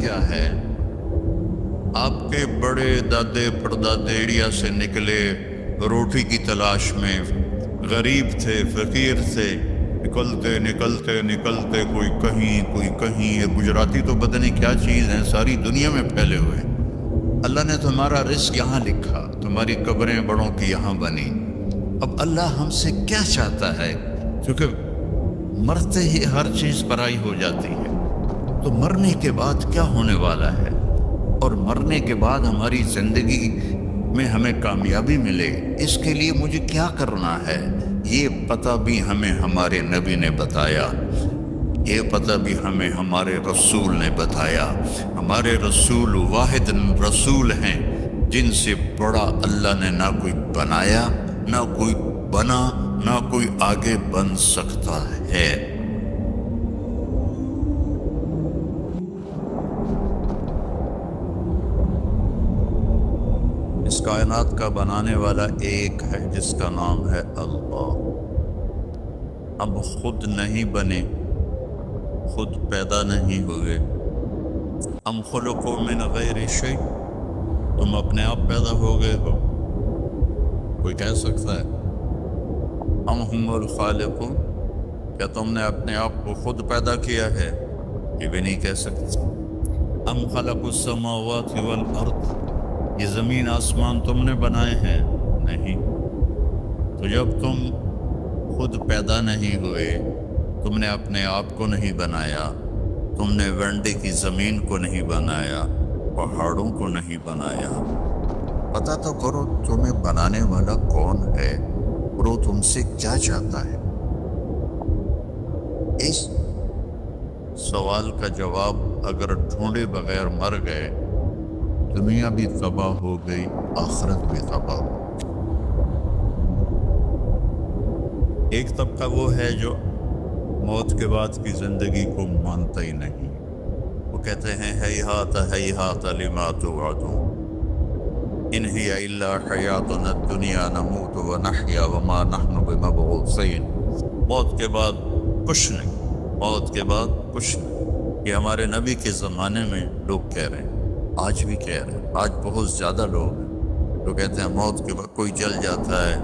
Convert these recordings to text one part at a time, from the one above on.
کیا ہے؟ آپ کے بڑے دادے پردادے انڈیا سے نکلے روٹی کی تلاش میں، غریب تھے، فقیر تھے، نکلتے نکلتے نکلتے کوئی کہیں. یہ گجراتی تو پتہ نہیں کیا چیز ہے، ساری دنیا میں پھیلے ہوئے. اللہ نے تمہارا رزق یہاں لکھا، تمہاری قبریں بڑوں کی یہاں بنی. اب اللہ ہم سے کیا چاہتا ہے؟ کیونکہ مرتے ہی ہر چیز پرائی ہو جاتی ہے، تو مرنے کے بعد کیا ہونے والا ہے؟ اور مرنے کے بعد ہماری زندگی میں ہمیں کامیابی ملے، اس کے لیے مجھے کیا کرنا ہے؟ یہ پتہ بھی ہمیں ہمارے نبی نے بتایا، یہ پتہ بھی ہمیں ہمارے رسول نے بتایا. ہمارے رسول واحد رسول ہیں جن سے بڑا اللہ نے نہ کوئی بنایا، نہ کوئی بنا، نہ کوئی آگے بن سکتا ہے. اس کائنات کا بنانے والا ایک ہے جس کا نام ہے اللہ. ہم خود نہیں بنے، خود پیدا نہیں ہوئے. ہم خلقوا من غیر شیء، تم اپنے آپ پیدا ہو گئے ہو؟ کوئی کہہ سکتا ہے ہم الخالقون؟ کیا تم نے اپنے آپ کو خود پیدا کیا ہے؟ یہ بھی نہیں کہہ سکتے. ام خلقوا السماوات والارض، یہ زمین آسمان تم نے بنائے ہیں؟ نہیں. تو جب تم خود پیدا نہیں ہوئے، تم نے اپنے آپ کو نہیں بنایا، تم نے ونڈے کی زمین کو نہیں بنایا، پہاڑوں کو نہیں بنایا. پتہ تو کرو تمہیں بنانے والا کون ہے اور وہ تم سے کیا چاہتا ہے. اس سوال کا جواب اگر ڈھونڈے بغیر مر گئے، دنیا بھی تباہ ہو گئی، آخرت بھی تباہ ہو. ایک طبقہ وہ ہے جو موت کے بعد کی زندگی کو مانتا ہی نہیں. وہ کہتے ہیں ہیہات ہیہات لما توعدون، ان ہی الا حیاتنا الدنیا نموت ونحیا وما نحن بمبعوثین. موت کے بعد کچھ نہیں، موت کے بعد کچھ نہیں. یہ ہمارے نبی کے زمانے میں لوگ کہہ رہے ہیں، آج بھی کہہ رہے ہیں. آج بہت زیادہ لوگ ہیں جو کہتے ہیں موت کے بعد کوئی جل جاتا ہے،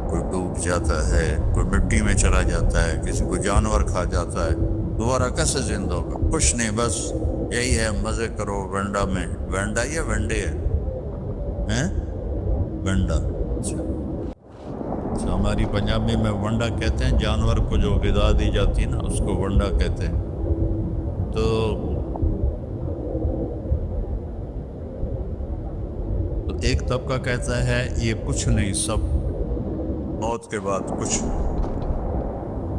کوئی ڈوب جاتا ہے، کوئی مٹی میں چلا جاتا ہے، کسی کو جانور کھا جاتا ہے، دوبارہ کیسے زندہ ہوگا؟ کچھ نہیں، بس یہی ہے مزے کرو ونڈا میں. ونڈا یا ونڈے ہے؟ ونڈا. اچھا، ہماری پنجابی میں ونڈا کہتے ہیں، جانور کو جو غذا دی جاتی ہے نا اس کو ونڈا کہتے ہیں. تو ایک طبقہ کہتا ہے یہ کچھ نہیں، سب موت کے بعد کچھ.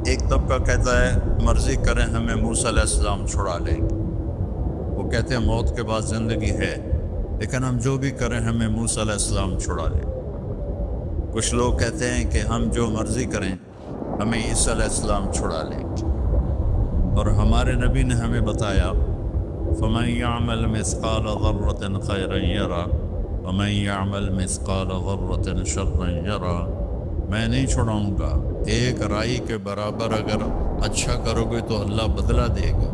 ایک طبقہ کہتا ہے مرضی کریں ہمیں موسیٰ علیہ السلام چھڑا لیں. وہ کہتے ہیں موت کے بعد زندگی ہے، لیکن ہم جو بھی کریں ہمیں موسیٰ علیہ السلام چھڑا لیں. کچھ لوگ کہتے ہیں کہ ہم جو مرضی کریں ہمیں عیسیٰ علیہ السلام چھڑا لیں. اور ہمارے نبی نے ہمیں بتایا فَمَنْ يَعْمَلْ مِثْقَالَ ذَرَّةٍ خَيْرًا يَرَهُ وَمَنْ يَعْمَلْ مِثْقَالَ ذَرَّةٍ شَرًّا يَرَهُ. میں نہیں چھوڑاؤں گا، ایک رائی کے برابر اگر اچھا کرو گے تو اللہ بدلہ دے گا،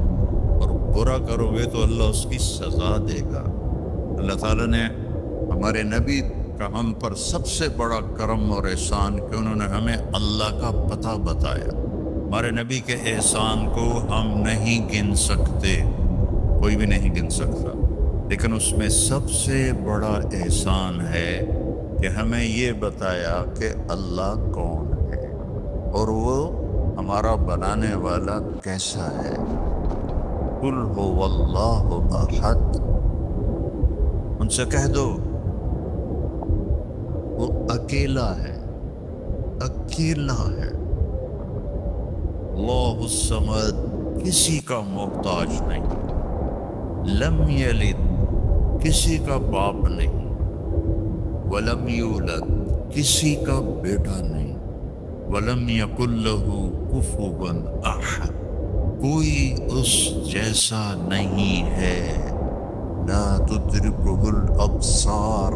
اور برا کرو گے تو اللہ اس کی سزا دے گا. اللہ تعالیٰ نے ہمارے نبی کا ہم پر سب سے بڑا کرم اور احسان کہ انہوں نے ہمیں اللہ کا پتہ بتایا. ہمارے نبی کے احسان کو ہم نہیں گن سکتے، کوئی بھی نہیں گن سکتا، لیکن اس میں سب سے بڑا احسان ہے کہ ہمیں یہ بتایا کہ اللہ کون ہے اور وہ ہمارا بنانے والا کیسا ہے. قل هو اللہ احد. ان سے کہہ دو وہ اکیلا ہے، اکیلا ہے. اللہ الصمد، کسی کا محتاج نہیں. لم یلد، کسی کا باپ نہیں. ولم یولد، کسی کا بیٹا نہیں. ولم یکن لہ کفوا احد، کوئی اس جیسا نہیں ہے. لا تدرکہ الابصار،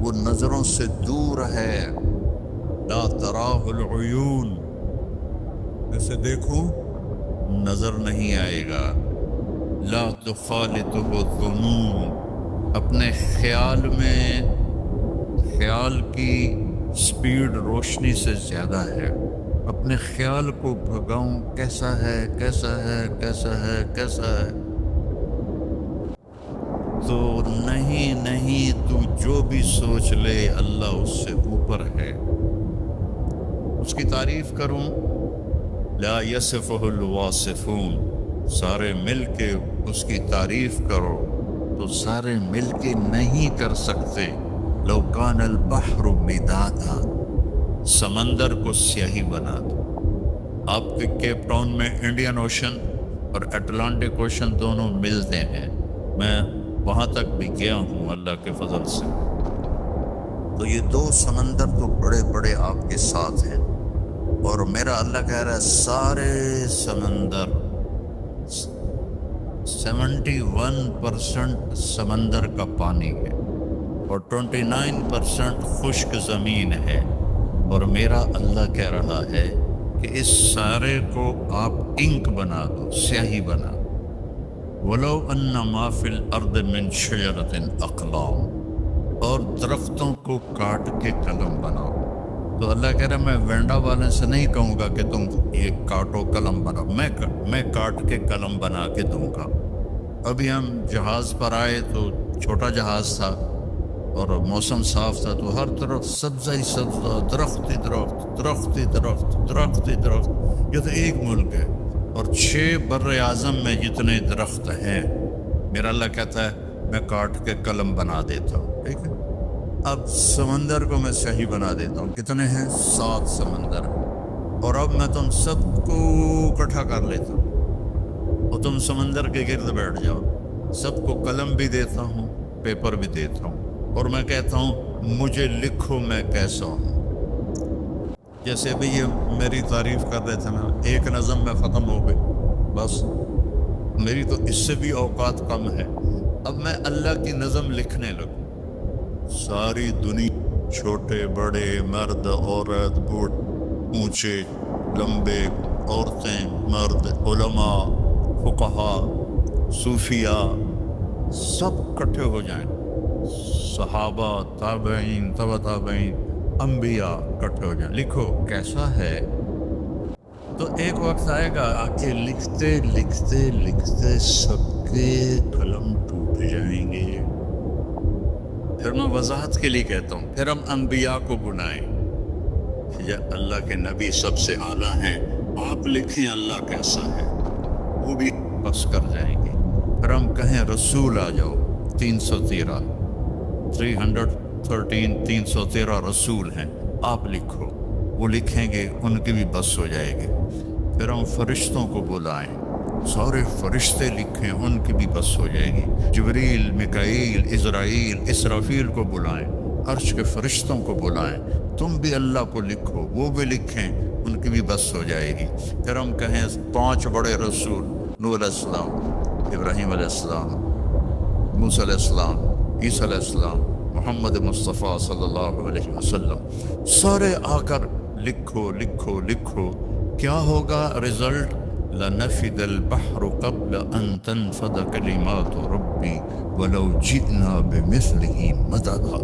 وہ نظروں سے دور ہے. لا تراہ العیون، اسے دیکھو نظر نہیں آئے گا. لا تخالطہ الظنون، اپنے خیال میں خیال کی سپیڈ روشنی سے زیادہ ہے، اپنے خیال کو بھگاؤں کیسا ہے کیسا ہے کیسا ہے کیسا ہے، تو نہیں نہیں، تو جو بھی سوچ لے اللہ اس سے اوپر ہے۔ اس کی تعریف کروں، لا یصفہ الواصفون، سارے مل کے اس کی تعریف کرو تو سارے مل کے نہیں کر سکتے۔ لو کان البحر مدادا، سمندر کو سیاہی بنا دو۔ آپ کے کیپ ٹاؤن میں انڈین اوشن اور اٹلانٹک اوشن دونوں ملتے ہیں، میں وہاں تک بھی گیا ہوں اللہ کے فضل سے، تو یہ دو سمندر تو بڑے بڑے آپ کے ساتھ ہیں، اور میرا اللہ کہہ رہا ہے سارے سمندر 71% سمندر کا پانی ہے اور 29% خشک زمین ہے، اور میرا اللہ کہہ رہا ہے کہ اس سارے کو آپ انک بنا دو، سیاہی بنا دو۔ وَلَوْ أَنَّ مَا فِي الْأَرْضِ مِنْ شَجَرَةٍ أَقْلَامٍ، اور درختوں کو کاٹ کے قلم بناؤ۔ تو اللہ کہہ رہا ہے میں وینڈا والے سے نہیں کہوں گا کہ تم یہ کاٹو قلم بناؤ، میں کاٹ کے قلم بنا کے دوں گا۔ ابھی ہم جہاز پر آئے تو چھوٹا جہاز تھا اور موسم صاف تھا، تو ہر طرف سبزہ ہی سبزہ، درخت ہی درخت، درخت ہی درخت، درخت ہی درخت۔ یہ تو ایک ملک ہے اور 6 بر اعظم میں جتنے درخت ہیں، میرا اللہ کہتا ہے میں کاٹ کے قلم بنا دیتا ہوں، ٹھیک ہے۔ اب سمندر کو میں صحیح بنا دیتا ہوں، کتنے ہیں؟ 7 سمندر، اور اب میں تم سب کو اکٹھا کر لیتا ہوں اور تم سمندر کے گرد بیٹھ جاؤ، سب کو قلم بھی دیتا ہوں، پیپر بھی دیتا ہوں، اور میں کہتا ہوں مجھے لکھو میں کیسا ہوں۔ جیسے ابھی یہ میری تعریف کر رہے تھے، میں ایک نظم میں ختم ہو گئی، بس میری تو اس سے بھی اوقات کم ہے، اب میں اللہ کی نظم لکھنے لگوں۔ ساری دنیا، چھوٹے بڑے، مرد عورت، بوڑھ اونچے لمبے، عورتیں مرد، علماء فقہاء صوفیاء، سب کٹھے ہو جائیں، صحابہ تابعین تبع تابعین انبیاء کٹھے ہو جائیں، لکھو کیسا ہے۔ تو ایک وقت آئے گا آ کے لکھتے لکھتے لکھتے سب کے قلم ٹوٹ جائیں گے۔ پھر میں وضاحت کے لیے کہتا ہوں، پھر ہم انبیاء کو بلائیں، یا اللہ کے نبی سب سے اعلیٰ ہیں، آپ لکھیں اللہ کیسا ہے، وہ بھی بس کر جائیں گے۔ پھر ہم کہیں رسول آ جاؤ، 313 رسول ہیں، آپ لکھو، وہ لکھیں گے، ان کی بھی بس ہو جائے گی۔ پھر ہم فرشتوں کو بلائیں، سارے فرشتے لکھیں، ان کی بھی بس ہو جائے گی۔ جبریل، میکائیل، عزرائیل، اسرافیل کو بلائیں، عرش کے فرشتوں کو بلائیں، تم بھی اللہ کو لکھو، وہ بھی لکھیں، ان کی بھی بس ہو جائے گی۔ پھر ہم کہیں 5 بڑے رسول، نوح علیہ السلام، ابراہیم علیہ السلام، موسیٰ علیہ السلام، عیسیٰ علیہ السلام، محمد مصطفیٰ صلی اللہ علیہ وسلم، سارے آ کر لکھو لکھو لکھو، کیا ہوگا رزلٹ؟ لَنَفِدَ الْبَحْرُ قَبْلَ أَن تَنْفَدَ كَلِمَاتُ رَبِّي وَلَوْ جِئْنَا بِمِثْلِهِ مَدَدًا،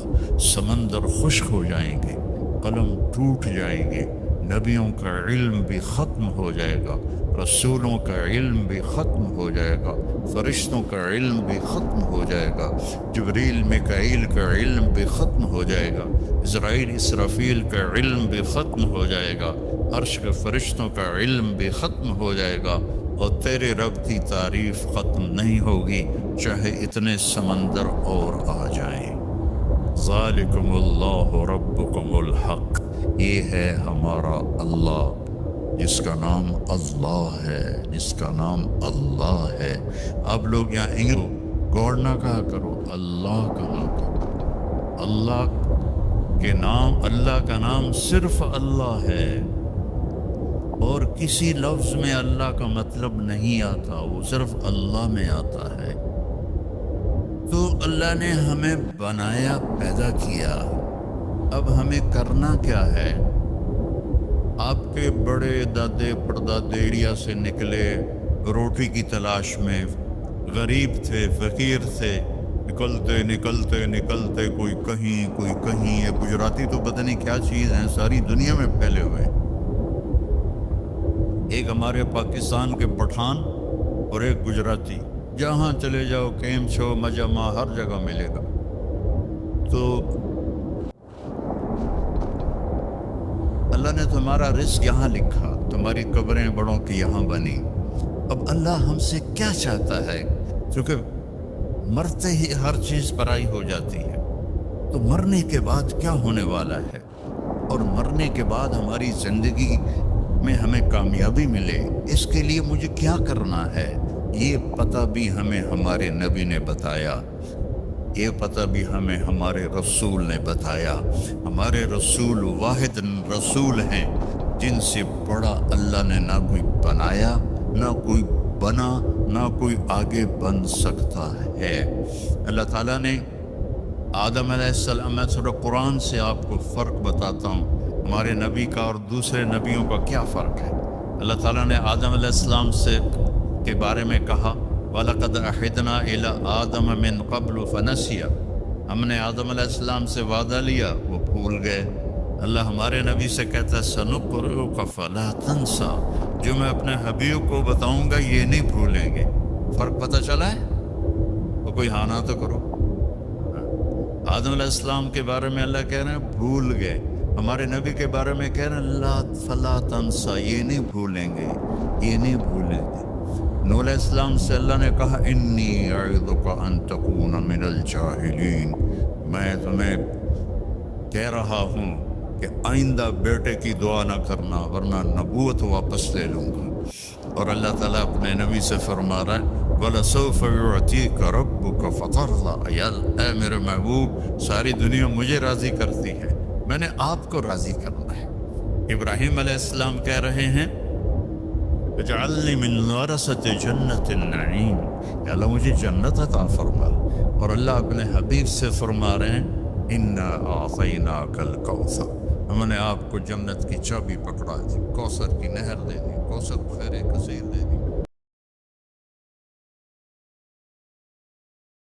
سمندر خشک ہو جائیں گے، قلم ٹوٹ جائیں گے، نبیوں کا علم بھی ختم ہو جائے گا، رسولوں کا علم بھی ختم ہو جائے گا، فرشتوں کا علم بھی ختم ہو جائے گا، جبریل میکائیل کا علم بھی ختم ہو جائے گا، اسرائیل اسرافیل کا علم بھی ختم ہو جائے گا، عرش کے فرشتوں کا علم بھی ختم ہو جائے گا، اور تیرے رب کی تعریف ختم نہیں ہوگی چاہے اتنے سمندر اور آ جائیں۔ ذالکم اللہ ربکم الحق، یہ ہے ہمارا اللہ جس کا نام اللہ ہے، جس کا نام اللہ ہے۔ اب لوگ یہاں انگلش گوڑ نہ کہا کرو، اللہ کہا کرو۔ اللہ کے نام، اللہ کا نام صرف اللہ ہے، اور کسی لفظ میں اللہ کا مطلب نہیں آتا، وہ صرف اللہ میں آتا ہے۔ تو اللہ نے ہمیں بنایا، پیدا کیا، اب ہمیں کرنا کیا ہے؟ آپ کے بڑے دادے پردادے ایریا سے نکلے روٹی کی تلاش میں، غریب تھے، فقیر تھے، نکلتے نکلتے نکلتے کوئی کہیں. یہ گجراتی تو پتہ نہیں کیا چیز ہیں، ساری دنیا میں پھیلے ہوئے. ایک ہمارے پاکستان کے پٹھان اور ایک گجراتی، جہاں چلے جاؤ کیم چھو مجمع ہر جگہ ملے گا. تو اللہ نے تمہارا رزق یہاں لکھا، تمہاری قبریں بڑوں کی یہاں بنی. اب اللہ ہم سے کیا چاہتا ہے؟ کیونکہ مرتے ہی ہر چیز پرائی ہو جاتی ہے، تو مرنے کے بعد کیا ہونے والا ہے، اور مرنے کے بعد ہماری زندگی میں ہمیں کامیابی ملے، اس کے لیے مجھے کیا کرنا ہے، یہ پتہ بھی ہمیں ہمارے نبی نے بتایا، یہ پتہ بھی ہمیں ہمارے رسول نے بتایا. ہمارے رسول واحد رسول ہیں جن سے بڑا اللہ نے نہ کوئی بنایا، نہ کوئی بنا، نہ کوئی آگے بن سکتا ہے. اللہ تعالیٰ نے آدم علیہ السلام، میں تھوڑا قرآن سے آپ کو فرق بتاتا ہوں، ہمارے نبی کا اور دوسرے نبیوں کا کیا فرق ہے. اللہ تعالیٰ نے آدم علیہ السلام سے کے بارے میں کہا وَلَقَدْ أَحِدْنَا إِلَىٰ آدَمَ مِن قَبْلُ فَنَسِيَ، ہم نے آدم علیہ السلام سے وعدہ لیا، وہ بھول گئے. اللہ ہمارے نبی سے کہتا ہے سَنُقْرِئُكَ فَلَا تَنْسَىٰ، جو میں اپنے حبیب کو بتاؤں گا یہ نہیں بھولیں گے. فرق پتہ چلا ہے؟ تو کوئی ہاں نہ تو کرو. آدم علیہ السلام کے بارے میں اللہ کہہ رہے ہیں بھول گئے، ہمارے نبی کے بارے میں کہہ رہے ہیں لا فلا تنسا، یہ نہیں بھولیں گے، یہ نہیں بھولیں گے. نوح علیہ السلام سے اللہ نے کہا انی اعظک ان تکون من الجاہلین، میں تمہیں کہہ رہا ہوں کہ آئندہ بیٹے کی دعا نہ کرنا ورنہ نبوت واپس لے لوں گا. اور اللہ تعالیٰ اپنے نبی سے فرما رہا ہے وَلَسَوْفَ يُعْطِيكَ رَبُّكَ فَتَرْضَىٰ، اے میرے محبوب ساری دنیا مجھے راضی کرتی ہے، میں نے آپ کو راضی کرنا ہے. ابراہیم علیہ السلام کہہ رہے ہیں اجعلنی من ورثة جنة النعیم، یا اللہ مجھے جنت عطا فرما. اور اللہ اپنے حبیب سے فرما رہے ہیں انا اعطیناک الکوثر، ہم نے آپ کو جنت کی چابی پکڑا دی، کوثر کی نہر دے دی، کوثر خیر کثیر دے دی.